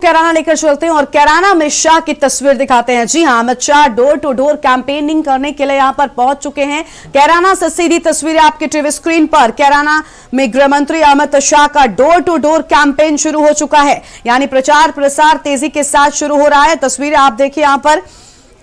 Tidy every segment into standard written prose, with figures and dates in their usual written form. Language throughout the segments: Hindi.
कैराना लेकर चलते हैं और कैराना में शाह की तस्वीर दिखाते हैं। जी हां, Amit Shah door to door campaigning करने के लिए यहां पर पहुंच चुके हैं। कैराना से सीधी तस्वीरें आपके टीवी स्क्रीन पर। कैराना में गृह मंत्री अमित शाह का डोर टू डोर कैंपेन शुरू हो चुका है, यानी प्रचार प्रसार तेजी के साथ शुरू हो रहा है। तस्वीरें आप देखिए यहां पर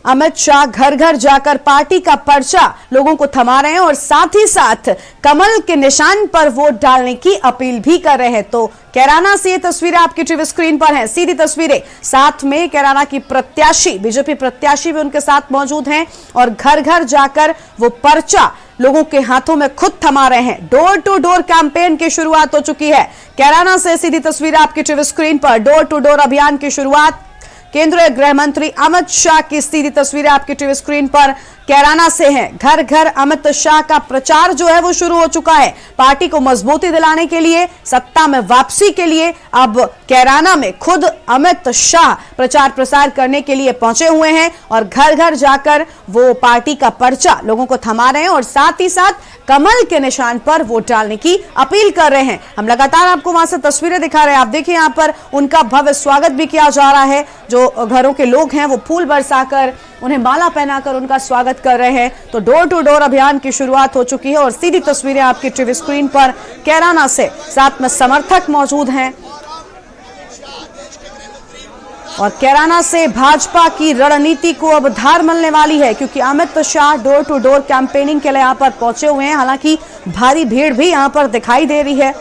अमित शाह घर घर जाकर पार्टी का पर्चा लोगों को थमा रहे हैं और साथ ही साथ कमल के निशान पर वोट डालने की अपील भी कर रहे हैं। तो कैराना से ये तस्वीरें आपकी टीवी स्क्रीन पर हैं, सीधी तस्वीरें। साथ में कैराना की प्रत्याशी, बीजेपी प्रत्याशी भी उनके साथ मौजूद हैं और घर घर जाकर वो पर्चा लोगों के हाथों में खुद थमा रहे हैं। डोर टू डोर कैंपेन की शुरुआत हो चुकी है। कैराना से सीधी तस्वीरें आपकी टीवी स्क्रीन पर। डोर टू डोर अभियान की शुरुआत केंद्रीय गृह मंत्री अमित शाह की सीधी तस्वीरें आपकी टीवी स्क्रीन पर कैराना से हैं। घर घर अमित शाह का प्रचार जो है वो शुरू हो चुका है। पार्टी को मजबूती दिलाने के लिए, सत्ता में वापसी के लिए अब कैराना में खुद अमित शाह प्रचार प्रसार करने के लिए पहुंचे हुए हैं और घर घर जाकर वो पार्टी का पर्चा लोगों को थमा रहे हैं और साथ ही साथ कमल के निशान पर वोट डालने की अपील कर रहे हैं। हम लगातार आपको वहां से तस्वीरें दिखा रहे हैं। आप देखिए यहाँ पर उनका भव्य स्वागत भी किया जा रहा है। जो घरों के लोग हैं वो फूल बरसाकर, उन्हें माला पहनाकर उनका स्वागत कर रहे हैं। तो डोर टू डोर अभियान की शुरुआत हो चुकी है और सीधी तस्वीरें आपकी टीवी स्क्रीन पर कैराना से। साथ में समर्थक मौजूद हैं और कैराना से भाजपा की रणनीति को अब धार मिलने वाली है, क्योंकि Amit Shah door to door campaigning के लिए यहां पर पहुंचे हुए हैं। हालांकि भारी भीड़ भी यहां पर दिखाई दे रही है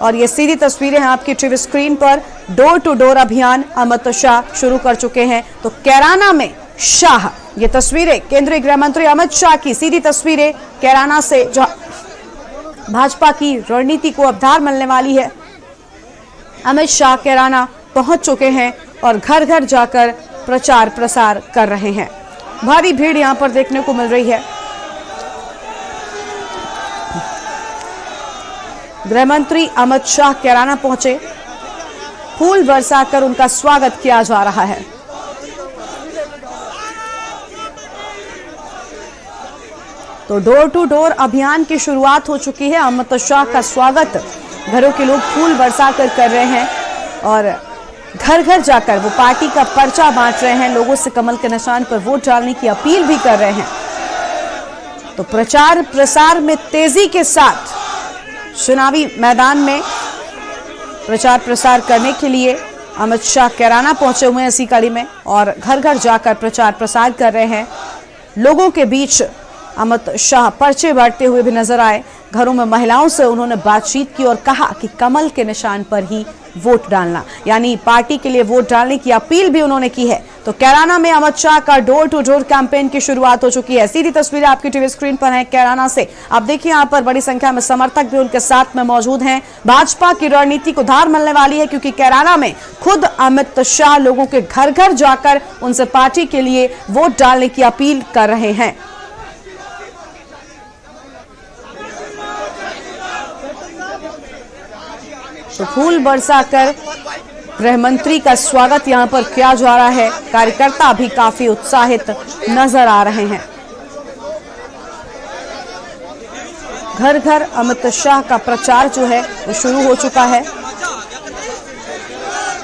और ये सीधी तस्वीरें हैं आपकी टीवी स्क्रीन पर। डोर टू डोर अभियान अमित शाह शुरू कर चुके हैं। तो कैराना में शाह, ये तस्वीरें केंद्रीय गृह मंत्री अमित शाह की सीधी तस्वीरें कैराना से, जो भाजपा की रणनीति को अब धार मिलने वाली है। अमित शाह कैराना पहुंच चुके हैं और घर घर जाकर प्रचार प्रसार कर रहे हैं। भारी भीड़ यहां पर देखने को मिल रही है। गृह मंत्री अमित शाह कैराना पहुंचे, फूल बरसाकर उनका स्वागत किया जा रहा है। तो डोर टू डोर अभियान की शुरुआत हो चुकी है। अमित शाह का स्वागत घरों के लोग फूल बरसाकर कर रहे हैं और घर घर जाकर वो पार्टी का पर्चा बांट रहे हैं। लोगों से कमल के निशान पर वोट डालने की अपील भी कर रहे हैं। तो प्रचार प्रसार में तेजी के साथ चुनावी मैदान में प्रचार प्रसार करने के लिए अमित शाह कैराना पहुंचे हुए हैं इसी कड़ी में और घर घर जाकर प्रचार प्रसार कर रहे हैं। लोगों के बीच अमित शाह पर्चे बांटते हुए भी नजर आए। घरों में महिलाओं से उन्होंने बातचीत की और कहा कि कमल के निशान पर ही वोट डालना, यानी पार्टी के लिए वोट डालने की अपील भी उन्होंने की है। तो कैराना में अमित शाह का डोर टू डोर कैंपेन की शुरुआत हो चुकी है। सीधी तस्वीरें आपकी टीवी स्क्रीन पर हैं कैराना से। आप देखिए यहाँ पर बड़ी संख्या में समर्थक भी उनके साथ में मौजूद हैं। भाजपा की रणनीति को धार मिलने वाली है, क्योंकि कैराना में खुद अमित शाह लोगों के घर घर जाकर उनसे पार्टी के लिए वोट डालने की अपील कर रहे हैं। तो फूल बरसाकर गृह मंत्री का स्वागत यहां पर किया जा रहा है। कार्यकर्ता भी काफी उत्साहित नजर आ रहे हैं। घर घर अमित शाह का प्रचार जो है वो शुरू हो चुका है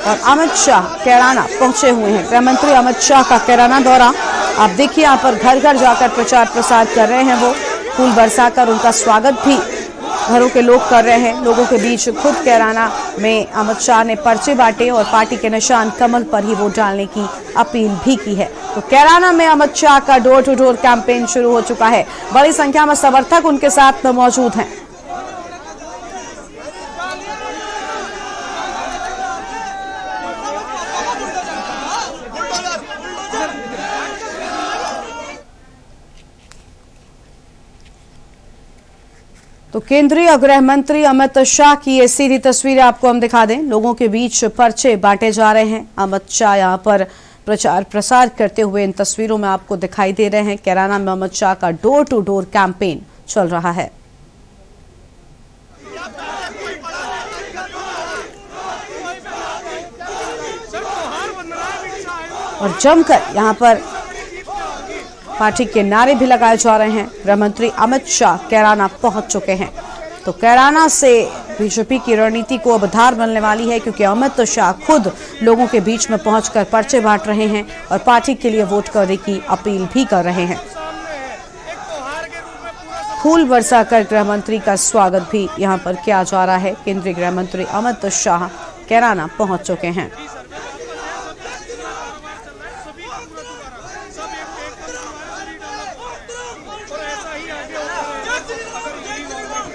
और अमित शाह कैराना पहुंचे हुए हैं। गृह मंत्री अमित शाह का कैराना दौरा आप देखिए, यहां पर घर घर जाकर प्रचार प्रसार कर रहे हैं। वो फूल बरसाकर उनका स्वागत भी घरों के लोग कर रहे हैं। लोगों के बीच खुद कैराना में अमित शाह ने पर्चे बांटे और पार्टी के निशान कमल पर ही वोट डालने की अपील भी की है। तो कैराना में अमित शाह का डोर टू डोर कैंपेन शुरू हो चुका है। बड़ी संख्या में समर्थक उनके साथ में मौजूद हैं। तो केंद्रीय गृह मंत्री अमित शाह की ये सीधी तस्वीरें आपको हम दिखा दें। लोगों के बीच पर्चे बांटे जा रहे हैं। अमित शाह यहां पर प्रचार प्रसार करते हुए इन तस्वीरों में आपको दिखाई दे रहे हैं। कैराना में अमित शाह का डोर टू डोर कैंपेन चल रहा है। और जमकर यहां पर पार्टी के नारे भी लगाए जा रहे हैं। गृह मंत्री अमित शाह कैराना पहुंच चुके हैं। तो कैराना से बीजेपी की रणनीति को अब धार बनने वाली है, क्योंकि अमित शाह खुद लोगों के बीच में पहुंचकर पर्चे बांट रहे हैं और पार्टी के लिए वोट करने की अपील भी कर रहे हैं। फूल बरसाकर गृह मंत्री का स्वागत भी यहां पर किया जा रहा है। केंद्रीय गृह मंत्री अमित शाह कैराना पहुंच चुके हैं।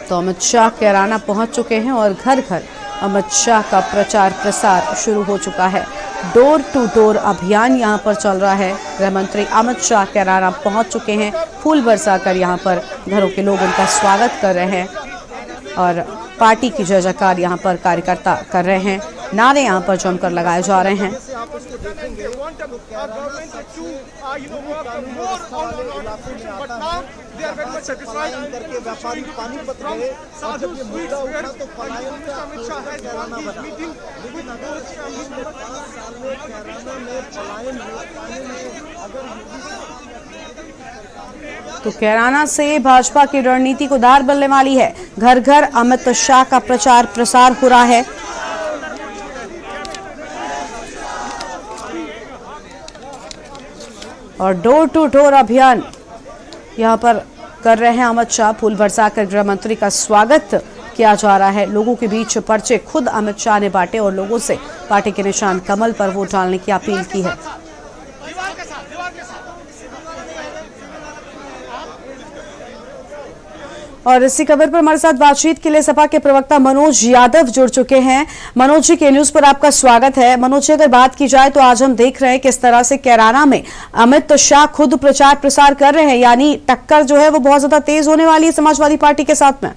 तो अमित शाह कैराना पहुंच चुके हैं और घर घर अमित शाह का प्रचार प्रसार शुरू हो चुका है। डोर टू डोर अभियान यहां पर चल रहा है। गृह मंत्री अमित शाह कैराना पहुंच चुके हैं। फूल बरसाकर यहां पर घरों के लोग उनका स्वागत कर रहे हैं और पार्टी की जय जयकार यहां पर कार्यकर्ता कर रहे हैं। नारे यहां पर जमकर लगाए जा रहे हैं। तो कैराना से भाजपा की रणनीति को धार बनने वाली है। घर घर अमित शाह का प्रचार प्रसार हो रहा है। और डोर टू डोर अभियान यहां पर कर रहे हैं अमित शाह। फूल बरसाकर गृह मंत्री का स्वागत किया जा रहा है। लोगों के बीच पर्चे खुद अमित शाह ने बांटे और लोगों से पार्टी के निशान कमल पर वोट डालने की अपील की है। और इसी खबर पर हमारे साथ बातचीत के लिए सपा के प्रवक्ता मनोज यादव जुड़ चुके हैं। मनोज जी, के न्यूज पर आपका स्वागत है। मनोज जी, अगर बात की जाए तो आज हम देख रहे हैं किस तरह से कैराना में अमित शाह खुद प्रचार प्रसार कर रहे हैं, यानी टक्कर जो है वो बहुत ज्यादा तेज होने वाली है समाजवादी पार्टी के साथ में।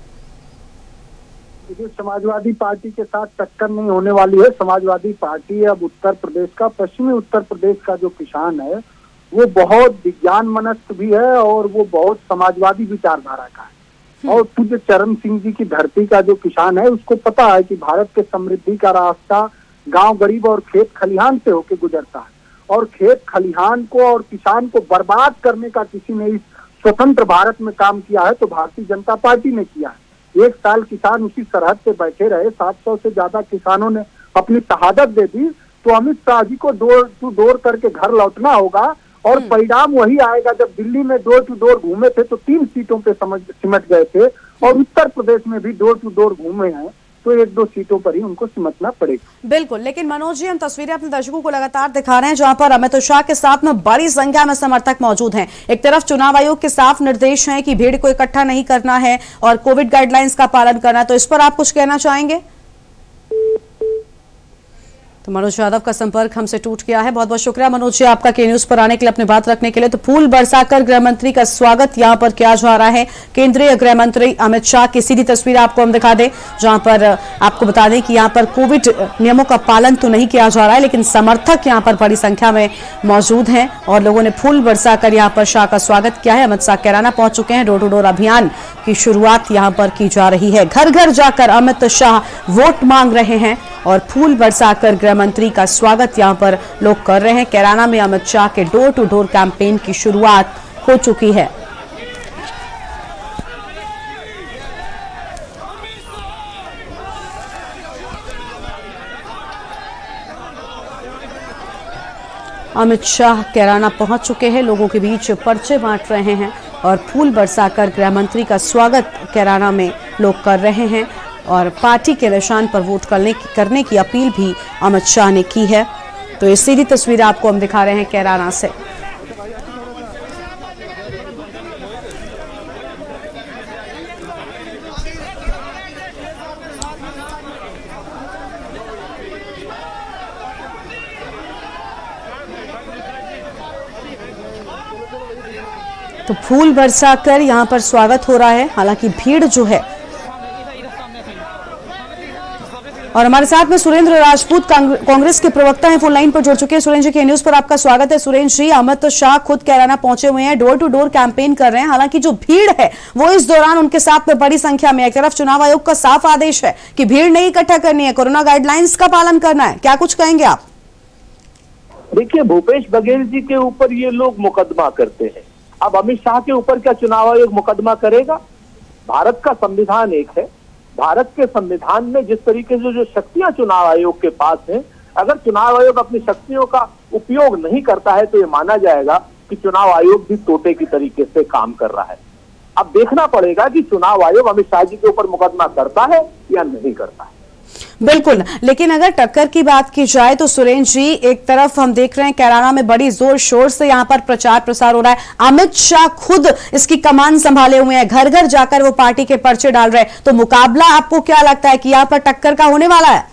समाजवादी पार्टी के साथ टक्कर नहीं होने वाली है। समाजवादी पार्टी अब उत्तर प्रदेश का, पश्चिमी उत्तर प्रदेश का जो किसान है वो बहुत विज्ञान मनस्क भी है और वो बहुत समाजवादी विचारधारा का है। और पूज्य चरण सिंह जी की धरती का जो किसान है उसको पता है कि भारत के समृद्धि का रास्ता गांव गरीब और खेत खलिहान से होकर गुजरता है और खेत खलिहान को और किसान को बर्बाद करने का किसी ने इस स्वतंत्र भारत में काम किया है तो भारतीय जनता पार्टी ने किया है। 1 साल किसान उसी सरहद पे बैठे रहे, 700 से ज्यादा किसानों ने अपनी शहादत दे दी। तो अमित शाह जी को डोर टू डोर करके घर लौटना होगा और परिणाम वही आएगा। जब दिल्ली में डोर टू डोर घूमे थे तो 3 सीटों पे सिमट गए थे और उत्तर प्रदेश में भी डोर टू डोर घूमे हैं तो 1-2 सीटों पर ही उनको सिमटना पड़ेगा। बिल्कुल, लेकिन मनोज जी, हम तस्वीरें अपने दर्शकों को लगातार दिखा रहे हैं जहां पर अमित शाह के साथ में बड़ी संख्या में समर्थक मौजूद हैं। एक तरफ चुनाव आयोग के साफ निर्देश हैं कि भीड़ को इकट्ठा नहीं करना है और कोविड गाइडलाइंस का पालन करना है, तो इस पर आप कुछ कहना चाहेंगे? तो मनोज यादव का संपर्क हमसे टूट गया है। बहुत बहुत शुक्रिया मनोज जी आपका के न्यूज पर आने के लिए, अपनी बात रखने के लिए। तो फूल बरसाकर गृह मंत्री का स्वागत यहां पर किया जा रहा है। केंद्रीय गृह मंत्री अमित शाह की सीधी तस्वीर आपको हम दिखा दें, जहां पर आपको बता दें कि यहां पर कोविड नियमों का पालन तो नहीं किया जा रहा है, लेकिन समर्थक यहां पर बड़ी संख्या में मौजूद हैं और लोगों ने फूल बरसाकर यहां पर शाह का स्वागत किया है। अमित शाह कैराना पहुंच चुके हैं। डोर टू डोर अभियान की शुरुआत यहां पर की जा रही है। घर घर जाकर अमित शाह वोट मांग रहे हैं और फूल बरसाकर गृह मंत्री का स्वागत यहां पर लोग कर रहे हैं। कैराना में अमित शाह के डोर टू डोर कैंपेन की शुरुआत हो चुकी है। अमित शाह कैराना पहुंच चुके हैं, लोगों के बीच पर्चे बांट रहे हैं और फूल बरसाकर गृह मंत्री का स्वागत कैराना में लोग कर रहे हैं और पार्टी के निशान पर वोट करने की अपील भी अमित शाह ने की है। तो ये सीधी तस्वीर आपको हम दिखा रहे हैं कैराना से। तो फूल बरसाकर यहां पर स्वागत हो रहा है, हालांकि भीड़ जो है। और हमारे साथ में सुरेंद्र राजपूत कांग्रेस के प्रवक्ता हैं, फोन लाइन पर जुड़ चुके हैं। सुरेंद्र जी के न्यूज पर आपका स्वागत है। सुरेंद्र जी, अमित शाह खुद कैराना पहुंचे हुए हैं, डोर टू डोर कैंपेन कर रहे हैं, हालांकि जो भीड़ है वो इस दौरान उनके साथ में बड़ी संख्या में। एक तरफ चुनाव आयोग का साफ आदेश है कि भीड़ नहीं इकट्ठा करनी है, कोरोना गाइडलाइंस का पालन करना है, क्या कुछ कहेंगे आप? देखिए, भूपेश बघेल जी के ऊपर ये लोग मुकदमा करते हैं, अब अमित शाह के ऊपर क्या चुनाव आयोग मुकदमा करेगा? भारत का संविधान एक है, भारत के संविधान में जिस तरीके से जो शक्तियां चुनाव आयोग के पास हैं, अगर चुनाव आयोग अपनी शक्तियों का उपयोग नहीं करता है तो ये माना जाएगा कि चुनाव आयोग भी तोते की तरीके से काम कर रहा है। अब देखना पड़ेगा कि चुनाव आयोग अमित शाह जी के ऊपर मुकदमा करता है या नहीं करता है। बिल्कुल, लेकिन अगर टक्कर की बात की जाए तो सुरेंद्र जी, एक तरफ हम देख रहे हैं कैराना में बड़ी जोर शोर से यहां पर प्रचार प्रसार हो रहा है, अमित शाह खुद इसकी कमान संभाले हुए हैं, घर घर जाकर वो पार्टी के पर्चे डाल रहे हैं, तो मुकाबला आपको क्या लगता है कि यहां पर टक्कर का होने वाला है?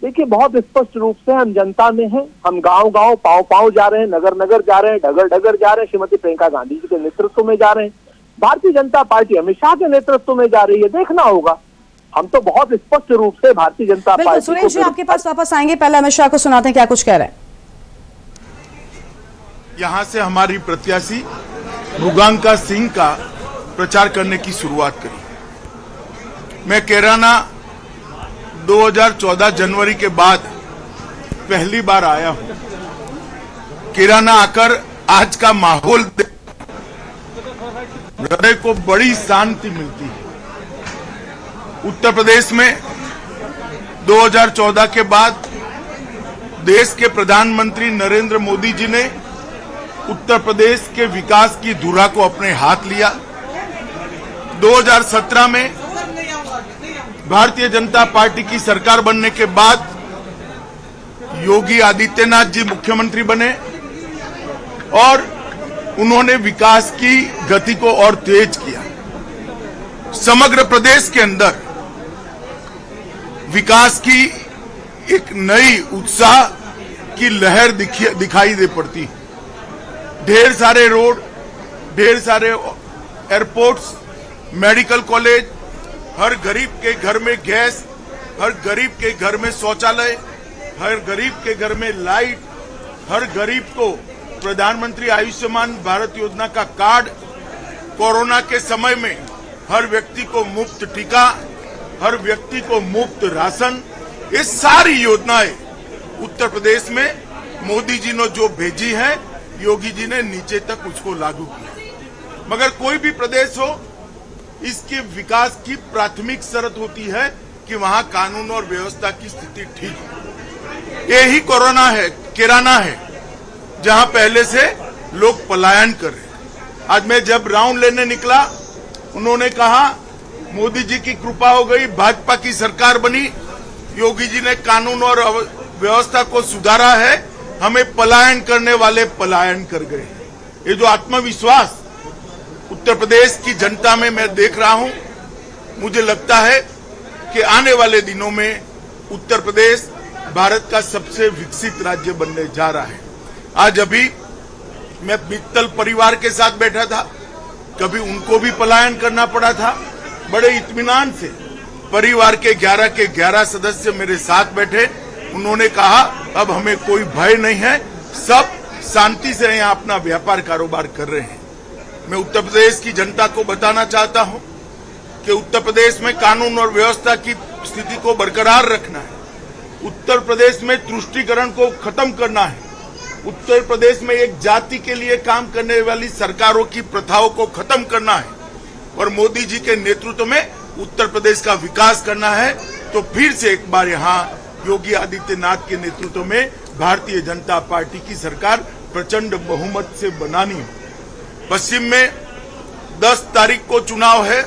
देखिए, बहुत स्पष्ट रूप से हम जनता में हैं, हम गांव गांव पांव पांव जा रहे हैं, नगर नगर जा रहे हैं, ढगर ढगर जा रहे हैं, श्रीमती प्रियंका गांधी जी के नेतृत्व में जा रहे हैं, भारतीय जनता पार्टी अमित शाह के नेतृत्व में जा रही है। देखना होगा, हम तो बहुत स्पष्ट रूप से भारतीय जनता पार्टी। सुरेंद्र जी, आपके पास वापस आएंगे, पहले अमित शाह को सुनाते हैं क्या कुछ कह रहे हैं। यहां से हमारी प्रत्याशी भुगांका सिंह का प्रचार करने की शुरुआत करी। मैं कैराना 2014 जनवरी के बाद पहली बार आया हूं। कैराना आकर आज का माहौल हृदय को बड़ी शांति मिलती है। उत्तर प्रदेश में 2014 के बाद देश के प्रधानमंत्री नरेंद्र मोदी जी ने उत्तर प्रदेश के विकास की धुरा को अपने हाथ लिया। 2017 में भारतीय जनता पार्टी की सरकार बनने के बाद योगी आदित्यनाथ जी मुख्यमंत्री बने और उन्होंने विकास की गति को और तेज किया। समग्र प्रदेश के अंदर विकास की एक नई उत्साह की लहर दिखाई दे पड़ती। ढेर सारे रोड, ढेर सारे एयरपोर्ट्स, मेडिकल कॉलेज, हर गरीब के घर में गैस, हर गरीब के घर में शौचालय, हर गरीब के घर में लाइट, हर गरीब को प्रधानमंत्री आयुष्मान भारत योजना का कार्ड, कोरोना के समय में हर व्यक्ति को मुफ्त टीका, हर व्यक्ति को मुफ्त राशन, ये सारी योजनाएं उत्तर प्रदेश में मोदी जी ने जो भेजी है, योगी जी ने नीचे तक उसको लागू किया। मगर कोई भी प्रदेश हो, इसके विकास की प्राथमिक शर्त होती है कि वहां कानून और व्यवस्था की स्थिति ठीक हो। यही कोरोना है, कैराना है, जहां पहले से लोग पलायन कर रहे। आज मैं जब राउंड लेने निकला, उन्होंने कहा मोदी जी की कृपा हो गई, भाजपा की सरकार बनी, योगी जी ने कानून और व्यवस्था को सुधारा है, हमें पलायन करने वाले पलायन कर गए। ये जो आत्मविश्वास उत्तर प्रदेश की जनता में मैं देख रहा हूं, मुझे लगता है कि आने वाले दिनों में उत्तर प्रदेश भारत का सबसे विकसित राज्य बनने जा रहा है। आज अभी मैं मित्तल परिवार के साथ बैठा था, कभी उनको भी पलायन करना पड़ा था। बड़े इत्मीनान से परिवार के 11 सदस्य मेरे साथ बैठे, उन्होंने कहा अब हमें कोई भय नहीं है, सब शांति से यहाँ अपना व्यापार कारोबार कर रहे हैं। मैं उत्तर प्रदेश की जनता को बताना चाहता हूँ कि उत्तर प्रदेश में कानून और व्यवस्था की स्थिति को बरकरार रखना है, उत्तर प्रदेश में तुष्टीकरण को खत्म करना है, उत्तर प्रदेश में एक जाति के लिए काम करने वाली सरकारों की प्रथाओं को खत्म करना है और मोदी जी के नेतृत्व में उत्तर प्रदेश का विकास करना है। तो फिर से एक बार यहाँ योगी आदित्यनाथ के नेतृत्व में भारतीय जनता पार्टी की सरकार प्रचंड बहुमत से बनानी है। पश्चिम में 10 तारीख को चुनाव है।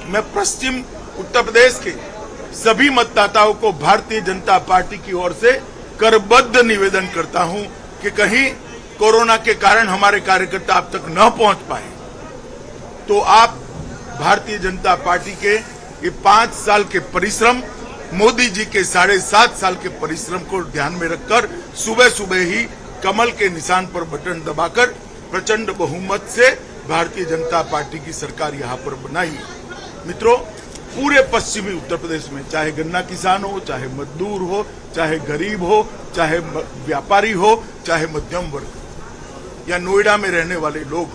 मैं पश्चिम उत्तर प्रदेश के सभी मतदाताओं को भारतीय जनता पार्टी की ओर से करबद्ध निवेदन करता हूं कि कहीं कोरोना के कारण हमारे कार्यकर्ता अब तक न पहुंच पाए, तो आप भारतीय जनता पार्टी के ये 5 साल के परिश्रम, मोदी जी के 7.5 साल के परिश्रम को ध्यान में रखकर सुबह सुबह ही कमल के निशान पर बटन दबाकर प्रचंड बहुमत से भारतीय जनता पार्टी की सरकार यहाँ पर बनाई। मित्रों, पूरे पश्चिमी उत्तर प्रदेश में चाहे गन्ना किसान हो, चाहे मजदूर हो, चाहे गरीब हो, चाहे व्यापारी हो, चाहे मध्यम वर्ग या नोएडा में रहने वाले लोग,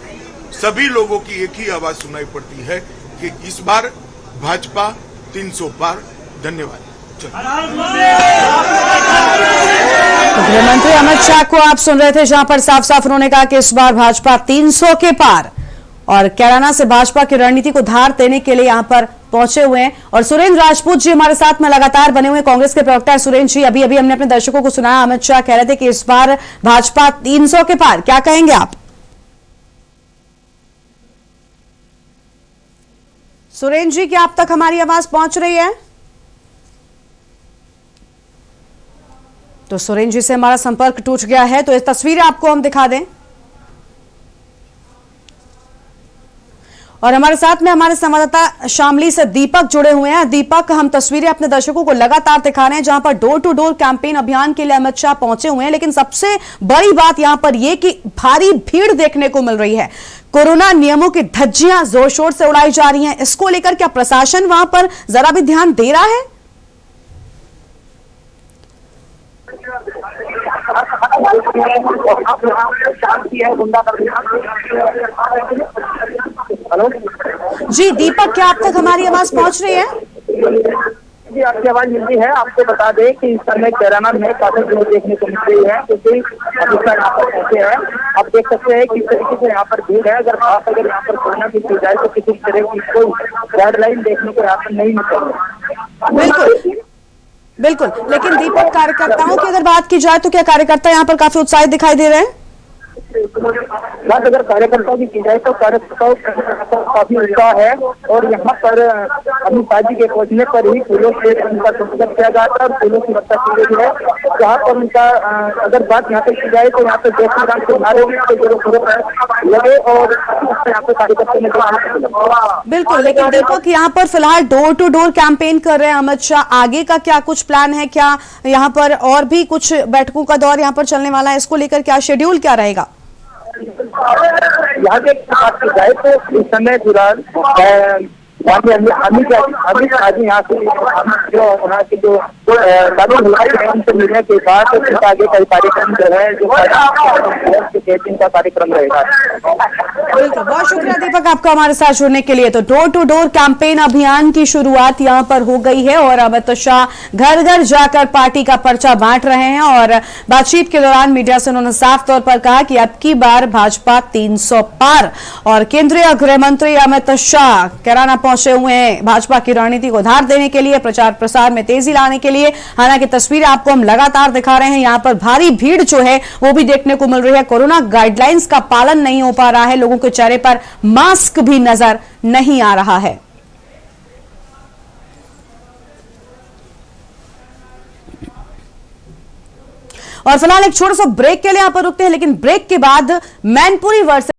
सभी लोगों की एक ही आवाज सुनाई पड़ती है कि इस बार भाजपा 300 पार। धन्यवाद। गृह मंत्री अमित शाह को आप सुन रहे थे, जहां पर साफ साफ उन्होंने कहा कि इस बार भाजपा 300 के पार और कैराना से भाजपा की रणनीति को धार देने के लिए यहां पर पहुंचे हुए हैं और सुरेंद्र राजपूत जी हमारे साथ में लगातार बने हुए कांग्रेस के प्रवक्ता है। सुरेंद्र जी, अभी अभी हमने अपने दर्शकों को सुनाया, अमित शाह कह रहे थे कि इस बार भाजपा 300 के पार, क्या कहेंगे आप? सुरेंद्र जी, क्या आप तक हमारी आवाज पहुंच रही है? तो सुरेंद्र जी से हमारा संपर्क टूट गया है, तो इस तस्वीरें आपको हम दिखा दें। और हमारे साथ में हमारे संवाददाता शामली से दीपक जुड़े हुए हैं। दीपक, हम तस्वीरें अपने दर्शकों को लगातार दिखा रहे हैं जहां पर डोर टू डोर कैंपेन अभियान के लिए अमित शाह पहुंचे हुए हैं, लेकिन सबसे बड़ी बात यहां पर यह कि भारी भीड़ देखने को मिल रही है। कोरोना नियमों की धज्जियां जोर शोर से उड़ाई जा रही हैं। इसको लेकर क्या प्रशासन वहां पर जरा भी ध्यान दे रहा है? हेलो जी दीपक, क्या आप तक हमारी आवाज पहुंच रही है? जी, आपकी आवाज मिल रही है। आपको बता दें कि इस समय कैराना में काफी भीड़ देखने को मिल रही है, क्योंकि अमित शाह यहाँ पर पहुंचे हैं। आप देख सकते हैं किस तरीके से यहाँ पर भीड़ है। अगर यहाँ पर कोरोना की की जाए तो किसी तरह की कोई गाइडलाइन देखने को यहाँ पर नहीं मिल रही। बिल्कुल बिल्कुल, लेकिन दीपक, कार्यकर्ताओं की अगर बात की जाए तो क्या कार्यकर्ता यहाँ पर काफी उत्साहित दिखाई दे रहे हैं? बात अगर कार्यकर्ताओं की जाए तो कार्यकर्ताओं काफी उत्साह है और यहाँ पर अमित शाह जी के पहुंचने पर ही फूलों से उनका स्वागत किया जाता है और फूलों की वर्षा की गई है। जहाँ पर उनका अगर बात यहाँ पे की जाए तो यहाँ पे देश के नाम से लगे और यहाँ पे कार्यकर्ता ने बिल्कुल, लेकिन दीपक, यहाँ पर फिलहाल डोर टू डोर कैंपेन कर रहे हैं अमित शाह। आगे का क्या कुछ प्लान है? क्या यहाँ पर और भी कुछ बैठकों का दौर यहाँ पर चलने वाला है? इसको लेकर क्या शेड्यूल क्या रहेगा? यहाँ के बात की जाए तो इस समय फिलहाल अमित शाह जी यहाँ से जो वहाँ के जो उनसे मिलने के बाद आगे का कार्यक्रम जो है जो का कार्यक्रम रहेगा। बिल्कुल, बहुत शुक्रिया दीपक आपका हमारे साथ जुड़ने के लिए। तो डोर टू डोर कैंपेन अभियान की शुरुआत यहाँ पर हो गई है और अमित शाह घर घर जाकर पार्टी का पर्चा बांट रहे हैं और बातचीत के दौरान मीडिया से उन्होंने साफ तौर पर कहा कि अब की बार भाजपा 300 पार। और केंद्रीय गृह मंत्री अमित शाह कैराना पहुंचे हुए हैं भाजपा की रणनीति को धार देने के लिए, प्रचार प्रसार में तेजी लाने के लिए। हालांकि तस्वीरें आपको हम लगातार दिखा रहे हैं, यहाँ पर भारी भीड़ जो है वो भी देखने को मिल रही है। कोरोना गाइडलाइंस का पालन नहीं हो पा रहा है, लोगों के चेहरे पर मास्क भी नजर नहीं आ रहा है। और फिलहाल एक छोटा सा ब्रेक के लिए यहां पर रुकते हैं, लेकिन ब्रेक के बाद मैनपुरी वर्सेस